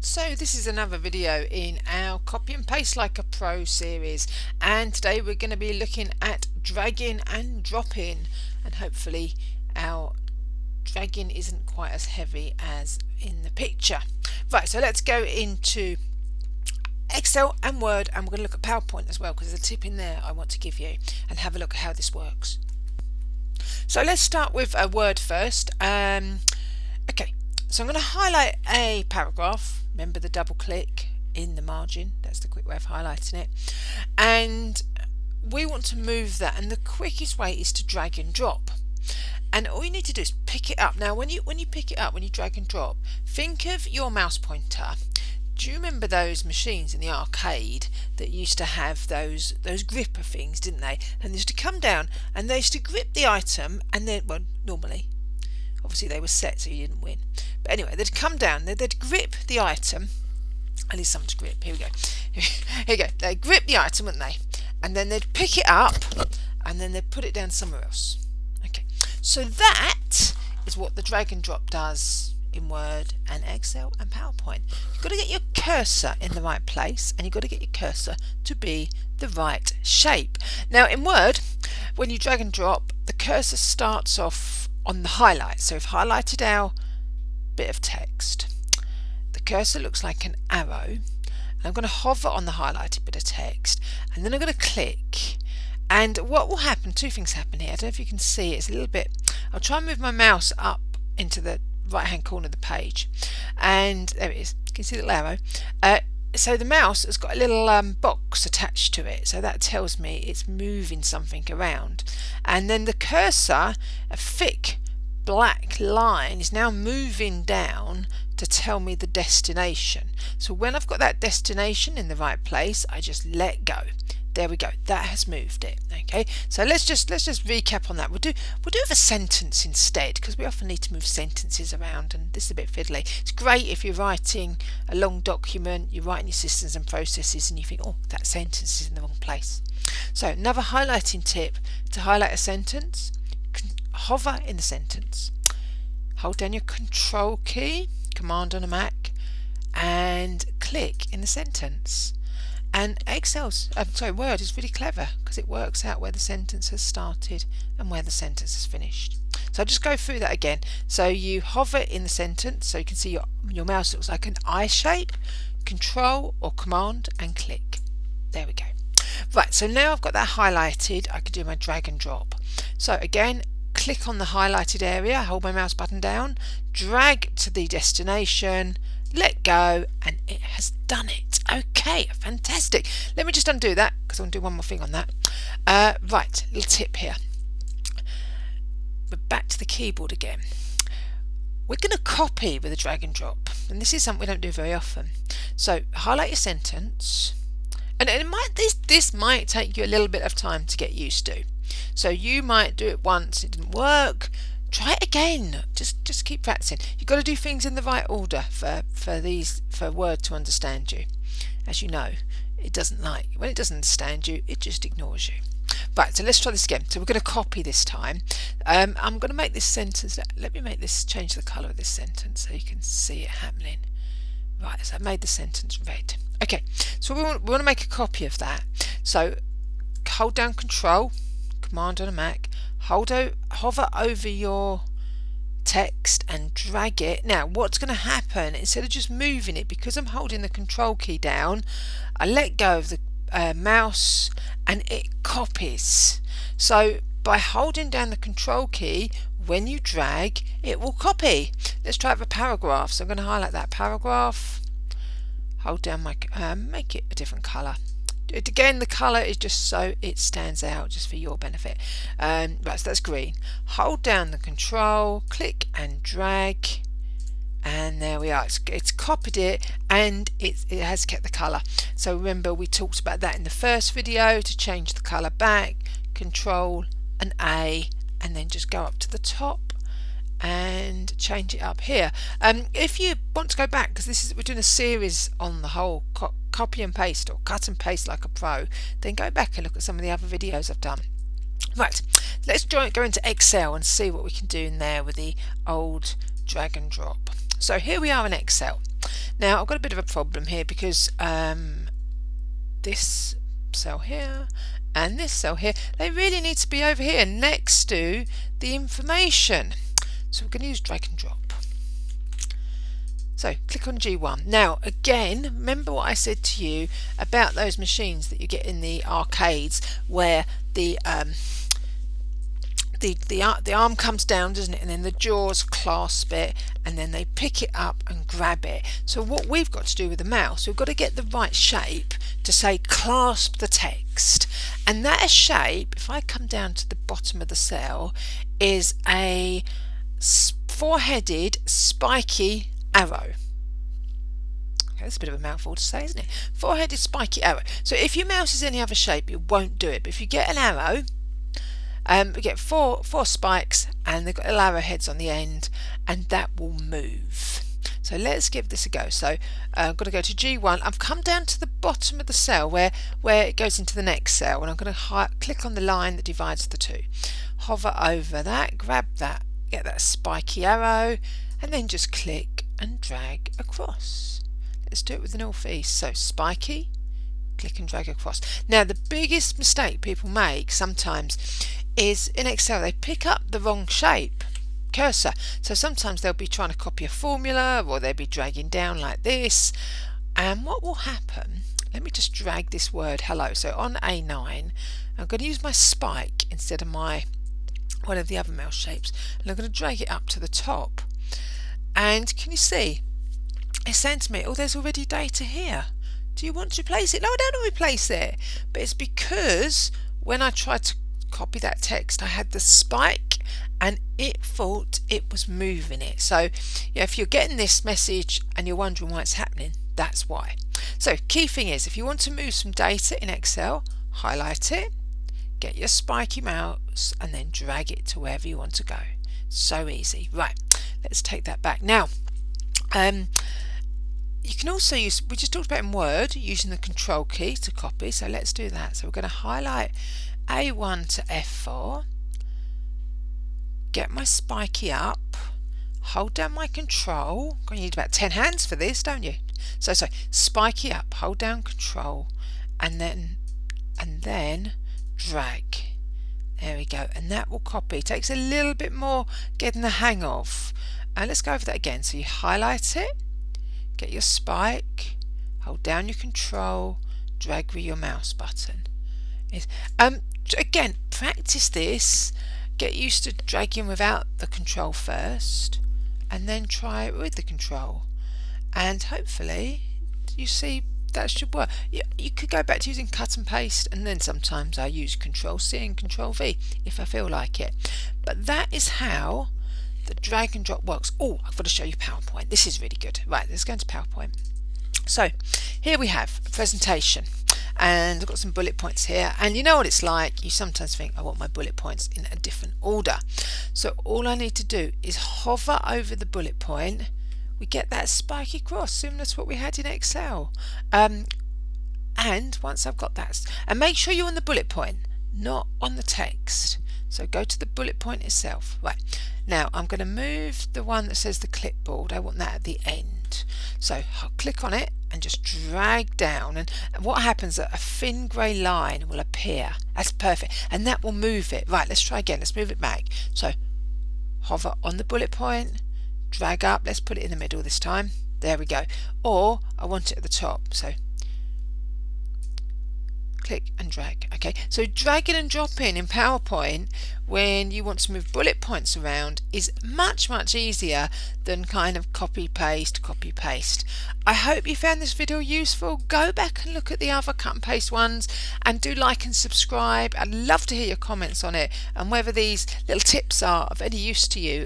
So this is another video in our Copy and Paste Like a Pro series, and today we're going to be looking at dragging and dropping, and hopefully our dragging isn't quite as heavy as in the picture. Right, so let's go into Excel and Word, and we're going to look at PowerPoint as well, because there's a tip in there I want to give you, and have a look at how this works. So let's start with a Word first. Okay, so I'm going to highlight a paragraph. Remember the double click in the margin, that's the quick way of highlighting it, and we want to move that, and the quickest way is to drag and drop. And all you need to do is pick it up. Now when you pick it up, when you drag and drop, think of your mouse pointer. Do you remember those machines in the arcade that used to have those gripper things, didn't they? And they used to come down and they used to grip the item, and then, well, normally obviously they were set so you didn't win, but anyway, they'd come down, they'd grip the item. I need something to grip. Here we go. Here you go. They'd grip the item, wouldn't they? And then they'd pick it up and then they'd put it down somewhere else. Okay, so that is what the drag and drop does in Word and Excel and PowerPoint. You've got to get your cursor in the right place, and you've got to get your cursor to be the right shape. Now in Word, when you drag and drop, the cursor starts off on the highlight. So we've highlighted our bit of text. The cursor looks like an arrow, and I'm going to hover on the highlighted bit of text, and then I'm going to click, and what will happen, two things happen here. I don't know if you can see, it's a little bit, I'll try and move my mouse up into the right hand corner of the page, and there it is, you can see the little arrow. So the mouse has got a little box attached to it, so that tells me it's moving something around. And then the cursor, a thick black line, is now moving down to tell me the destination. So when I've got that destination in the right place, I just let go. There we go, that has moved it. Okay, so let's just recap on that. We'll do with a sentence instead, because we often need to move sentences around, and this is a bit fiddly. It's great if you're writing a long document, you're writing your systems and processes, and you think, oh, that sentence is in the wrong place. So another highlighting tip: to highlight a sentence, hover in the sentence, hold down your Control key, Command on a Mac, and click in the sentence. And Word is really clever, because it works out where the sentence has started and where the sentence has finished. So I'll just go through that again. So you hover in the sentence, so you can see your mouse looks like an I shape, Control or Command and click. There we go. Right, so now I've got that highlighted, I can do my drag and drop. So again, click on the highlighted area, hold my mouse button down, drag to the destination, let go, and it has done it. Okay, fantastic. Let me just undo that, because I want to do one more thing on that. Right, little tip here. We're back to the keyboard again. We're going to copy with a drag and drop, and this is something we don't do very often. So highlight your sentence, and this might take you a little bit of time to get used to. So you might do it once, it didn't work. Try it again. Just keep practicing. You've got to do things in the right order for Word to understand you. As you know, when it doesn't understand you, it just ignores you. Right, so let's try this again. So we're going to copy this time. I'm going to make this sentence. Let me change the colour of this sentence so you can see it happening. Right, so I made the sentence red. Okay, so we want to make a copy of that. So hold down Control, Command on a Mac, hover over your text and drag it. Now what's going to happen, instead of just moving it, because I'm holding the Control key down, I let go of the mouse and it copies. So by holding down the Control key, when you drag, it will copy. Let's try it for paragraph. So I'm going to highlight that paragraph, hold down my make it a different colour. Again, the colour is just so it stands out, just for your benefit. Right, so that's green. Hold down the Control, click and drag, and there we are. It's copied it, and it has kept the colour. So remember, we talked about that in the first video, to change the colour back, Control and A, and then just go up to the top and change it up here. If you want to go back, because we're doing a series on the whole copy and paste, or cut and paste like a pro, then go back and look at some of the other videos I've done. Right, let's go into Excel and see what we can do in there with the old drag and drop. So here we are in Excel. Now I've got a bit of a problem here because this cell here and this cell here, they really need to be over here next to the information. So we're going to use drag and drop. So click on G1. Now again, remember what I said to you about those machines that you get in the arcades where the arm comes down, doesn't it, and then the jaws clasp it and then they pick it up and grab it. So what we've got to do with the mouse, we've got to get the right shape to say clasp the text, and that shape, if I come down to the bottom of the cell, is a four-headed spiky arrow. Okay, that's a bit of a mouthful to say, isn't it? Four-headed spiky arrow. So if your mouse is any other shape, it won't do it, but if you get an arrow, we get four spikes and they've got little arrowheads on the end, and that will move. So let's give this a go. So I've got to go to G1. I've come down to the bottom of the cell where it goes into the next cell, and I'm going to click on the line that divides the two. Hover over that, grab that, get that spiky arrow, and then just click and drag across. Let's do it with the northeast. So spiky, click and drag across. Now the biggest mistake people make sometimes is in Excel they pick up the wrong shape cursor. So sometimes they'll be trying to copy a formula, or they'll be dragging down like this, and what will happen, let me just drag this word hello. So on A9 I'm going to use my spike instead of one of the other mouse shapes, and I'm going to drag it up to the top, and can you see it's saying to me, oh, there's already data here. Do you want to replace it? No, I don't want to replace it. But it's because when I tried to copy that text, I had the spike and it thought it was moving it. So yeah, if you're getting this message and you're wondering why it's happening, that's why. So key thing is, if you want to move some data in Excel, highlight it, get your spiky mouse and then drag it to wherever you want to go. So easy. Right, let's take that back. Now you can also use, we just talked about in Word, using the control key to copy, so let's do that. So we're going to highlight A1 to F4, get my spiky up, hold down my control, you need about 10 hands for this, don't you? So spiky up, hold down control, and then drag. There we go, and that will copy. It takes a little bit more getting the hang of. And let's go over that again. So you highlight it, get your spike, hold down your control, drag with your mouse button. Again, practice this, get used to dragging without the control first, and then try it with the control, and hopefully you see that should work. You could go back to using cut and paste, and then sometimes I use Control C and Control V if I feel like it. But that is how the drag and drop works. Oh, I've got to show you PowerPoint. This is really good. Right, let's go into PowerPoint. So here we have a presentation, and I've got some bullet points here, and you know what it's like, you sometimes think I want my bullet points in a different order. So all I need to do is hover over the bullet point. We get that spiky cross similar to what we had in Excel, and once I've got that, and make sure you're on the bullet point, not on the text. So go to the bullet point itself. Right, now I'm going to move the one that says the clipboard. I want that at the end. So I'll click on it and just drag down, and what happens, a thin grey line will appear. That's perfect, and that will move it. Right, let's try again. Let's move it back. So hover on the bullet point, drag up. Let's put it in the middle this time. There we go. Or I want it at the top. So click and drag. Okay, so dragging and dropping in PowerPoint when you want to move bullet points around is much easier than kind of copy paste. I hope you found this video useful. Go back and look at the other cut and paste ones, and do like and subscribe. I'd love to hear your comments on it and whether these little tips are of any use to you,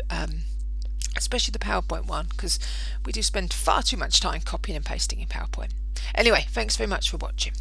especially the PowerPoint one, because we do spend far too much time copying and pasting in PowerPoint. Anyway, thanks very much for watching.